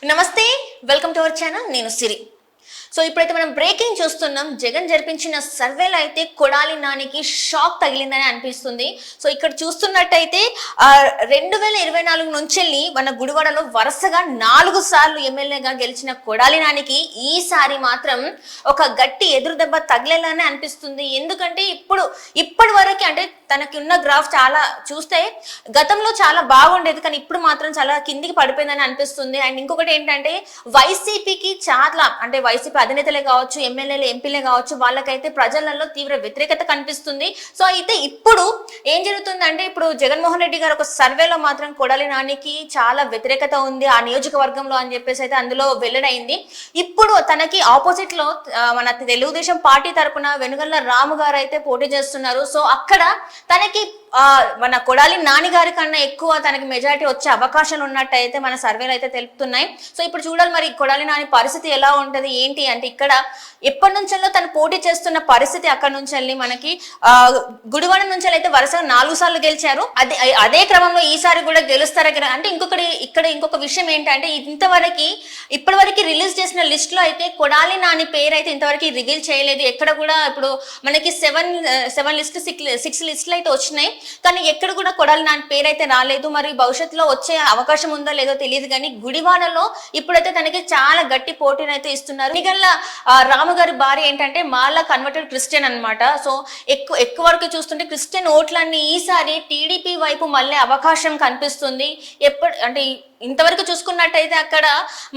నమస్తే, welcome to our channel. నేను సిరి. So ఇప్పుడైతే మనం బ్రేకింగ్ చూస్తున్నాం. జగన్ జరిపించిన సర్వేలో అయితే కొడాలి నానికి షాక్ తగిలిందని అనిపిస్తుంది. సో ఇక్కడ చూస్తున్నట్టయితే 2024 నుంచి మన గుడివాడలో వరుసగా 4 సార్లు ఎమ్మెల్యేగా గెలిచిన కొడాలి నానికి ఈసారి మాత్రం ఒక గట్టి ఎదురు దెబ్బ తగిలేలానే అనిపిస్తుంది. ఎందుకంటే ఇప్పటి వరకు అంటే తనకి ఉన్న గ్రాఫ్ చాలా చూస్తే గతంలో చాలా బాగుండేది, కానీ ఇప్పుడు మాత్రం చాలా కిందికి పడిపోయిందని అనిపిస్తుంది. అండ్ ఇంకొకటి ఏంటంటే వైసీపీకి చాలా అంటే వైసీపీ అధినేతలే కావచ్చు, ఎమ్మెల్యేలు ఎంపీలే కావచ్చు, వాళ్ళకైతే ప్రజలలో తీవ్ర వ్యతిరేకత కనిపిస్తుంది. సో అయితే ఇప్పుడు ఏం జరుగుతుందంటే ఇప్పుడు జగన్మోహన్ రెడ్డి గారు ఒక సర్వేలో మాత్రం కొడాలి నానికి చాలా వ్యతిరేకత ఉంది ఆ నియోజకవర్గంలో అని చెప్పేసి అయితే అందులో వెల్లడైంది. ఇప్పుడు తనకి ఆపోజిట్ లో మన తెలుగుదేశం పార్టీ తరపున వెనుగళ్ల రాము గారు అయితే పోటీ చేస్తున్నారు. సో అక్కడ తనకి మన కొడాలి నాని గారి కన్నా ఎక్కువ తనకి మెజారిటీ వచ్చే అవకాశాలు ఉన్నట్టయితే మన సర్వేలు అయితే తెలుపుతున్నాయి. సో ఇప్పుడు చూడాలి మరి కొడాలి నాని పరిస్థితి ఎలా ఉంటది ఏంటి అంటే ఇక్కడ ఎప్పటి నుంచో తను పోటీ చేస్తున్న పరిస్థితి. అక్కడ నుంచి మనకి గుడివాడ నుంచి అయితే వరుసగా 4 సార్లు గెలిచారు. అదే క్రమంలో ఈసారి కూడా గెలుస్తారా అంటే ఇంకొక విషయం ఏంటంటే ఇప్పటివరకు రిలీజ్ చేసిన లిస్ట్ లో అయితే కొడాలి నాని పేరు అయితే ఇంతవరకు రివీల్ చేయలేదు. ఎక్కడ కూడా ఇప్పుడు మనకి 7 లిస్ట్ 6 లిస్టులు అయితే వచ్చినాయి, కానీ ఎక్కడ కూడా కొడాలి నాని పేరు అయితే రాలేదు. మరి భవిష్యత్తులో వచ్చే అవకాశం ఉందో లేదో తెలియదు, కానీ గుడివాడలో ఇప్పుడైతే తనకి చాలా గట్టి పోటీని అయితే ఇస్తున్నారు. మిగల్ల రాము గారి భార్య ఏంటంటే మాలా కన్వర్టెడ్ క్రిస్టియన్ అనమాట. సో ఎక్కువ వరకు చూస్తుంటే క్రిస్టియన్ ఓట్లన్నీ ఈసారి టీడీపీ వైపు మళ్ళీ అవకాశం కనిపిస్తుంది. అంటే ఇంతవరకు చూసుకున్నట్టయితే అక్కడ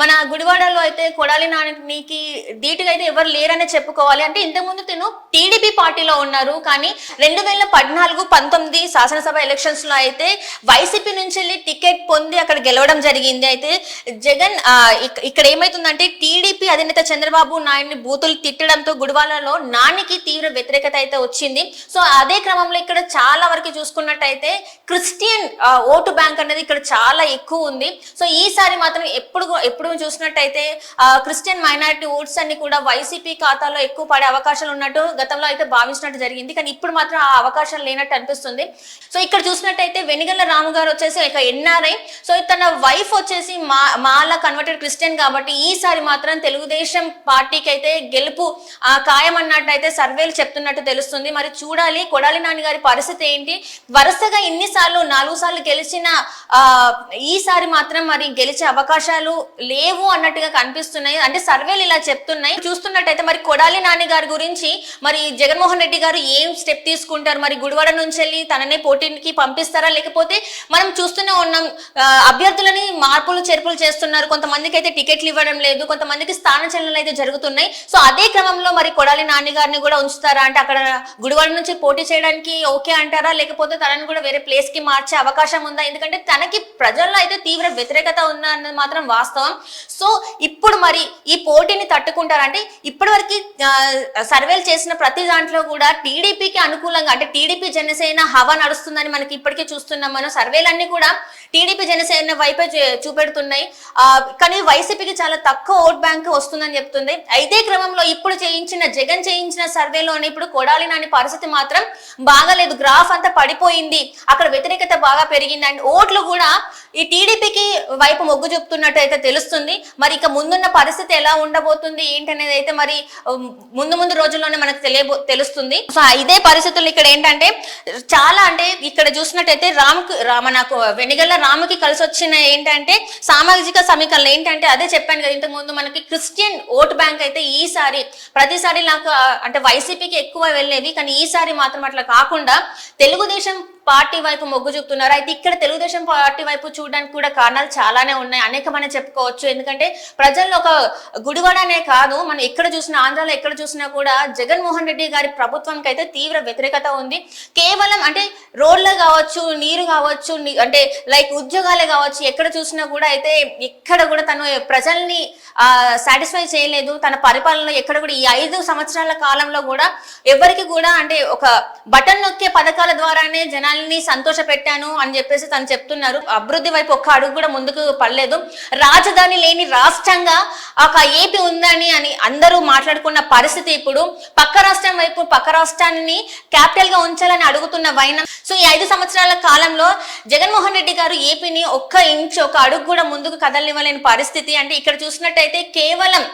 మన గుడివాడలో అయితే కొడాలి నానికి ధీటుగా అయితే ఎవరు లేరనే చెప్పుకోవాలి. అంటే ఇంతకుముందు తను టీడీపీ పార్టీలో ఉన్నారు, కానీ 2014-19 శాసనసభ ఎలక్షన్స్ లో అయితే వైసీపీ నుంచి టికెట్ పొంది అక్కడ గెలవడం జరిగింది. అయితే జగన్ ఇక్కడ ఏమైతుందంటే టీడీపీ అధినేత చంద్రబాబు నాయుడిని బూతులు తిట్టడంతో గుడివాడలో నానికి తీవ్ర వ్యతిరేకత అయితే వచ్చింది. సో అదే క్రమంలో ఇక్కడ చాలా వరకు చూసుకున్నట్టయితే క్రిస్టియన్ ఓటు బ్యాంక్ అనేది ఇక్కడ చాలా ఎక్కువ ఉంది. సో ఈసారి మాత్రం ఎప్పుడు చూసినట్టయితే క్రిస్టియన్ మైనారిటీ ఓట్స్ అన్ని కూడా వైసీపీ ఖాతాలో ఎక్కువ పడే అవకాశాలు ఉన్నట్టు గతంలో అయితే భావించినట్టు జరిగింది, కానీ ఇప్పుడు మాత్రం ఆ అవకాశం లేనట్టు అనిపిస్తుంది. సో ఇక్కడ చూసినట్టయితే వెనిగళ్ల రాము గారు వచ్చేసి ఒక ఎన్ఆర్ఐ. సో తన వైఫ్ వచ్చేసి మాలా కన్వర్టెడ్ క్రిస్టియన్ కాబట్టి ఈసారి మాత్రం తెలుగుదేశం పార్టీకి అయితే గెలుపు ఖాయం అన్నట్టు అయితే సర్వేలు చెప్తున్నట్టు తెలుస్తుంది. మరి చూడాలి కొడాలి నాని గారి పరిస్థితి ఏంటి. వరుసగా ఇన్నిసార్లు 4 సార్లు గెలిచిన ఈసారి మాత్రం మరి గెలిచే అవకాశాలు లేవు అన్నట్టుగా కనిపిస్తున్నాయి. అంటే సర్వేలు ఇలా చెప్తున్నాయి. చూస్తున్నట్టయితే మరి కొడాలి నాని గారి గురించి మరి జగన్మోహన్ రెడ్డి గారు ఏం స్టెప్ తీసుకుంటారు, మరి గుడివాడ నుంచి వెళ్ళి తననే పోటీకి పంపిస్తారా, లేకపోతే మనం చూస్తూనే ఉన్నాం అభ్యర్థులని మార్పులు చేర్పులు చేస్తున్నారు. కొంతమందికి అయితే టికెట్లు ఇవ్వడం లేదు, కొంతమందికి స్థాన చలనాలు అయితే జరుగుతున్నాయి. సో అదే క్రమంలో మరి కొడాలి నాని గారిని కూడా ఉంచుతారా అంటే అక్కడ గుడివాడ నుంచి పోటీ చేయడానికి ఓకే అంటారా, లేకపోతే తనని కూడా వేరే ప్లేస్ కి మార్చే అవకాశం ఉందా? ఎందుకంటే తనకి ప్రజల్లో అయితే తీవ్ర వ్యతిరేకత ఉందా అన్నది మాత్రం వాస్తవం. సో ఇప్పుడు మరి ఈ పోటీని తట్టుకుంటారంటే ఇప్పటివరకు సర్వేలు చేసిన ప్రతి దాంట్లో కూడా టీడీపీకి అనుకూలంగా అంటే టీడీపీ జనసేన హవా నడుస్తుందని మనకి ఇప్పటికే చూస్తున్నాం. మనం సర్వేలన్నీ కూడా టీడీపీ జనసేన వైపే చూపెడుతున్నాయి, కానీ వైసీపీకి చాలా తక్కువ ఓట్ బ్యాంక్ వస్తుందని చెప్తుంది. ఇదే క్రమంలో ఇప్పుడు జగన్ చేయించిన సర్వేలోనే ఇప్పుడు కొడాలి నాని పరిస్థితి మాత్రం బాగాలేదు. గ్రాఫ్ అంతా పడిపోయింది, అక్కడ వ్యతిరేకత బాగా పెరిగింది. అండ్ ఓట్లు కూడా ఈ టీడీపీకి వైపు మొగ్గు చూపుతున్నట్టు అయితే తెలుస్తుంది. మరి ఇక ముందున్న పరిస్థితి ఎలా ఉండబోతుంది ఏంటనేది అయితే మరి ముందు రోజుల్లోనే మనకు తెలుస్తుంది. సో ఇదే పరిస్థితులు ఇక్కడ ఏంటంటే చాలా అంటే ఇక్కడ చూసినట్టయితే మనకు వెనిగళ్ల రాముకి కలిసి వచ్చిన ఏంటంటే సామాజిక సమీకరణలు ఏంటంటే అదే చెప్పాను కదా ఇంతకు ముందు, మనకి క్రిస్టియన్ ఓట్ బ్యాంక్ అయితే ప్రతిసారి నాకు అంటే వైసీపీకి ఎక్కువ వెళ్ళేది, కానీ ఈసారి మాత్రం అట్లా కాకుండా తెలుగుదేశం పార్టీ వైపు మొగ్గు చూపుతున్నారు. అయితే ఇక్కడ తెలుగుదేశం పార్టీ వైపు చూడడానికి కూడా కారణాలు చాలానే ఉన్నాయి, అనేకమనే చెప్పుకోవచ్చు. ఎందుకంటే ప్రజల్లో ఒక గుడివాడనే కాదు, మనం ఎక్కడ చూసినా ఆంధ్రాలో ఎక్కడ చూసినా కూడా జగన్మోహన్ రెడ్డి గారి ప్రభుత్వానికి అయితే తీవ్ర వ్యతిరేకత ఉంది. కేవలం అంటే రోడ్లు కావచ్చు, నీరు కావచ్చు, అంటే లైక్ ఉద్యోగాలే కావచ్చు, ఎక్కడ చూసినా కూడా అయితే ఎక్కడ కూడా తను ప్రజల్ని సాటిస్ఫై చేయలేదు. తన పరిపాలనలో ఎక్కడ కూడా ఈ 5 సంవత్సరాల కాలంలో కూడా ఎవరికి కూడా అంటే ఒక బటన్ నొక్కే పథకాల ద్వారానే జనాల్ని సంతోష పెట్టాను అని చెప్పేసి తను చెప్తున్నారు. అభివృద్ధి వైపు ఒక్క అడుగు కూడా ముందుకు పడలేదు. రాజధాని లేని రాష్ట్రంగా ఒక ఏపీ ఉందని అని అందరూ మాట్లాడుకున్న పరిస్థితి ఇప్పుడు పక్క రాష్ట్రం వైపు పక్క రాష్ట్రాన్ని క్యాపిటల్ గా ఉంచాలని అడుగుతున్న వైనం. సో ఈ 5 సంవత్సరాల కాలంలో జగన్మోహన్ రెడ్డి గారు ఏపీని ఒక్క ఇంచు ఒక అడుగు కూడా ముందుకు కదలనివ్వలేని పరిస్థితి. అంటే ఇక్కడ చూసినట్టయితే కేవలం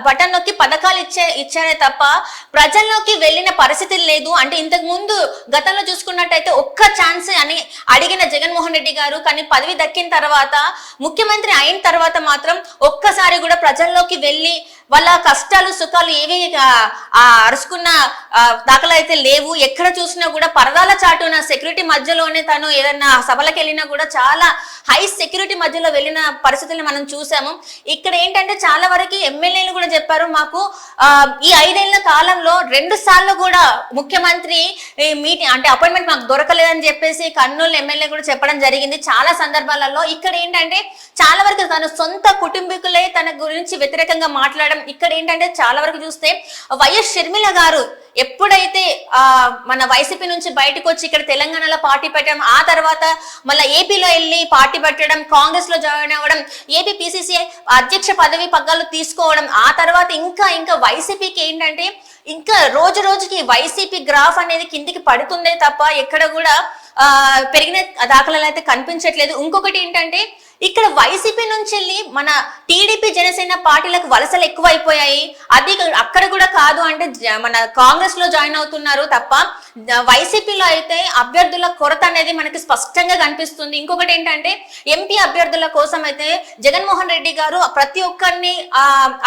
బటన్ నొక్కి పథకాలు ఇచ్చారే తప్ప ప్రజల్లోకి వెళ్ళిన పరిస్థితి లేదు. అంటే ఇంతకు ముందు గతంలో చూసుకున్నట్టయితే ఒక్క ఛాన్స్ అని అడిగిన జగన్మోహన్ రెడ్డి గారు, కానీ పదవి దక్కిన తర్వాత ముఖ్యమంత్రి అయిన తర్వాత మాత్రం ఒక్కసారి కూడా ప్రజల్లోకి వెళ్ళి వాళ్ళ కష్టాలు సుఖాలు ఏవి అరుచుకున్న దాఖలు అయితే లేవు. ఎక్కడ చూసినా కూడా పరదాల చాటున సెక్యూరిటీ మధ్యలోనే తను ఏదన్నా సభలకు వెళ్ళినా కూడా చాలా హై సెక్యూరిటీ మధ్యలో వెళ్ళిన పరిస్థితుల్ని మనం చూసాము. ఇక్కడ ఏంటంటే చాలా వరకు ఎమ్మెల్యేలు కూడా చెప్పారు, మాకు ఈ 5 ఏళ్ల కాలంలో 2 సార్లు కూడా ముఖ్యమంత్రి మీటింగ్ అంటే అపాయింట్మెంట్ మాకు దొరకలేదని చెప్పేసి కర్నూలు ఎమ్మెల్యే కూడా చెప్పడం జరిగింది చాలా సందర్భాలలో. ఇక్కడ ఏంటంటే చాలా వరకు తన సొంత కుటుంబీకులే తన గురించి వ్యతిరేకంగా మాట్లాడడం. ఇక్కడ ఏంటంటే చాలా వరకు చూస్తే వైఎస్ షర్మిల గారు ఎప్పుడైతే మన వైసీపీ నుంచి బయటకు వచ్చి ఇక్కడ తెలంగాణలో పార్టీ పెట్టడం, ఆ తర్వాత మళ్ళీ ఏపీలో వెళ్ళి పార్టీ పెట్టడం, కాంగ్రెస్ లో జాయిన్ అవ్వడం, ఏపీ పిసిసి అధ్యక్ష పదవి పగ్గాలు తీసుకోవడం, ఆ తర్వాత ఇంకా వైసీపీకి ఏంటంటే ఇంకా రోజు రోజుకి వైసీపీ గ్రాఫ్ అనేది కిందికి పడుతుందే తప్ప ఎక్కడ కూడా పెరిగిన దాఖలాలు అయితే కనిపించట్లేదు. ఇంకొకటి ఏంటంటే ఇక్కడ వైసీపీ నుంచి వెళ్ళి మన టీడీపీ జనసేన పార్టీలకు వలసలు ఎక్కువైపోయాయి. అది అక్కడ కూడా కాదు అంటే మన కాంగ్రెస్ లో జాయిన్ అవుతున్నారు తప్ప వైసీపీలో అయితే అభ్యర్థుల కొరత అనేది మనకి స్పష్టంగా కనిపిస్తుంది. ఇంకొకటి ఏంటంటే ఎంపీ అభ్యర్థుల కోసం అయితే జగన్మోహన్ రెడ్డి గారు ప్రతి ఒక్కరిని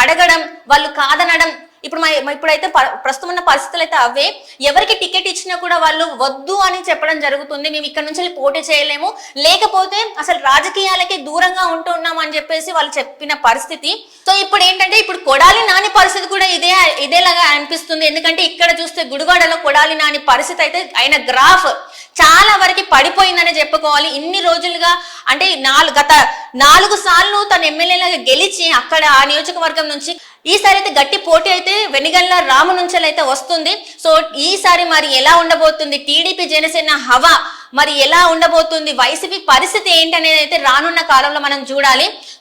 అడగడం, వాళ్ళు కాదనడం. ఇప్పుడైతే ప్రస్తుతం ఉన్న పరిస్థితులు అయితే అవే. ఎవరికి టికెట్ ఇచ్చినా కూడా వాళ్ళు వద్దు అని చెప్పడం జరుగుతుంది, మేము ఇక్కడ నుంచి పోటీ చేయలేము, లేకపోతే అసలు రాజకీయాలకి దూరంగా ఉంటున్నాం అని చెప్పేసి వాళ్ళు చెప్పిన పరిస్థితి. సో ఇప్పుడు ఏంటంటే ఇప్పుడు కొడాలి నాని పరిస్థితి కూడా ఇదేలాగా అనిపిస్తుంది. ఎందుకంటే ఇక్కడ చూస్తే గుడివాడలో కొడాలి నాని పరిస్థితి అయితే ఆయన గ్రాఫ్ చాలా వరకు పడిపోయిందని చెప్పుకోవాలి. ఇన్ని రోజులుగా అంటే గత 4 సార్లు తన ఎమ్మెల్యేలాగా గెలిచి అక్కడ ఆ నియోజకవర్గం నుంచి ఈసారి అయితే గట్టి పోటీ అయితే వెనిగండ్ల రాము నుంచి అయితే వస్తుంది. సో ఈసారి మరి ఎలా ఉండబోతుంది టీడీపీ జనసేన హవా, మరి ఎలా ఉండబోతుంది వైసీపీ పరిస్థితి ఏంటనేది అయితే రానున్న కాలంలో మనం చూడాలి.